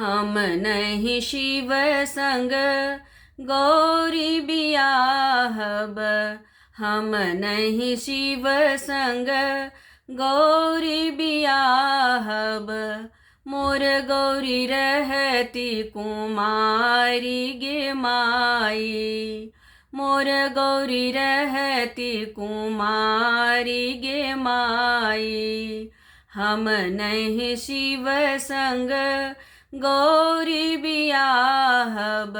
हम नहीं शिव संग गौरी बियाहब, हम नहीं शिव संग गौरी बियाहब। मोर गौरी रहती कुमारी गे माई, मोर गौरी रहती कुमारी गे माई। हम नहीं शिव संग गौरी बियाहब,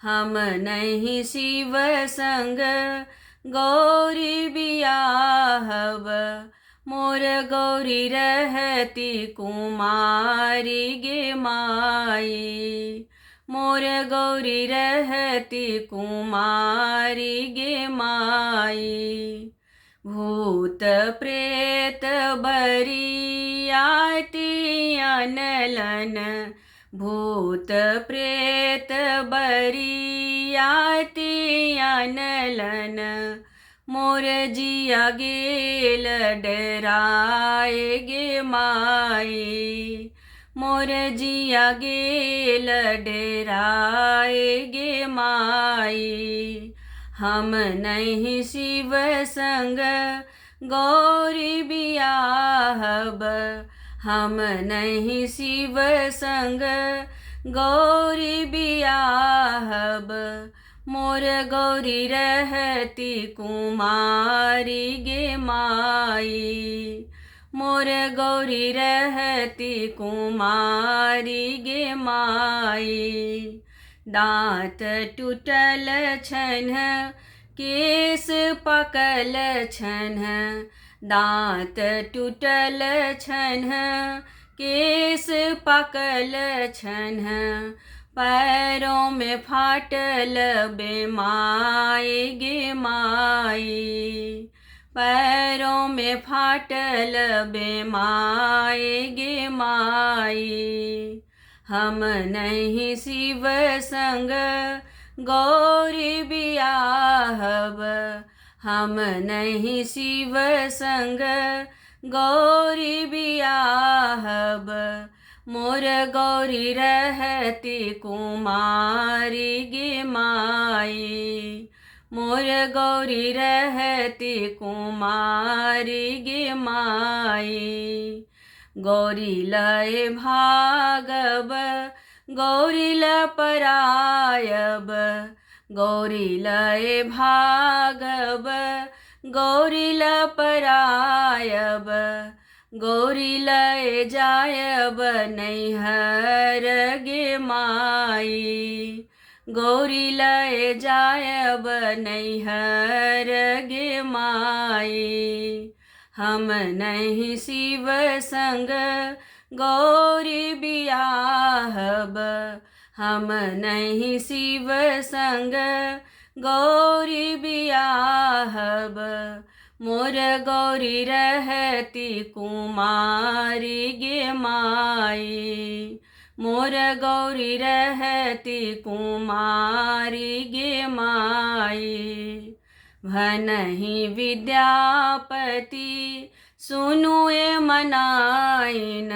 हम नहीं शिव संग गौरी बियाहब। मोर गौरी रहती कुमारी गे माई, मोर गौरी रहती कुमारी गे माई। भूत प्रेत बरियाती अनलन, भूत प्रेत बरियाती अनलन। मोर जिया गेल डराए गे माई, मोर जिया गेल डराए गे माई। हम नहीं शिव संग गौरी बियाहब, हम नहीं शिव संग गौरी बियाहब। मोर गौरी रहती कुमारी गे माई, मोर गौरी रहती कुमारी गे माई। दाँत टूटल छन केस पकल छन, दाँत टूटल छन केस पकल छन। पैरों में फाटल बेमाई गे माई, पैरों में फाटल बेमाई गे माई। हम नहीं शिव संग गौरी बियाहब, हम नहीं शिव संग गौरी बियाहब। मोर गौरी रहती कुमारी गे माई, मोर गौरी रहती कुमारी गे माई। गौरी लय भागब, गौरी ल परायब, गौरी लय भागब, गौरी ल परायब। गौरी लय जायब नैहर गे माई, गौरी लय जायब नैहर गे माई। हम नहीं शिव संग गौरी बियाहब, हम नहीं शिव संग गौरी बियाहब। मोर गौरी रहती कुमारी गे माई, मोर गौरी रहती कुमारी गे माई। भनहि विद्यापति सुनुए मनाइन,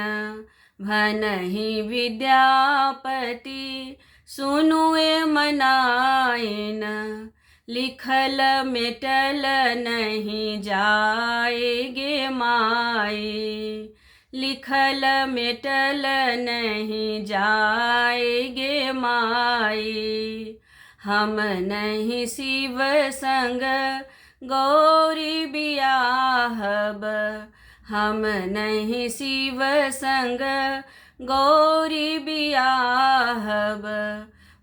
भनहि विद्यापति सुनुए मनाइन। लिखल मेटल नहीं जाए गे माई, लिखल मेटल नहीं जाए गे माई। हम नहीं शिव संग गौरी बियाहब, हम नहीं शिव संग गौरी बियाहब।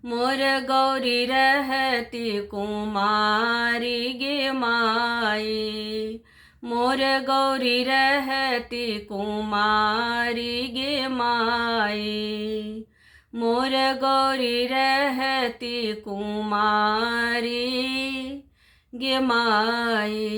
मोर गौरी रहती कुमारी गे माई, मोर गौरी रहती कुमारी गे माई, मोर गौरी रहती कुमारी गे माई।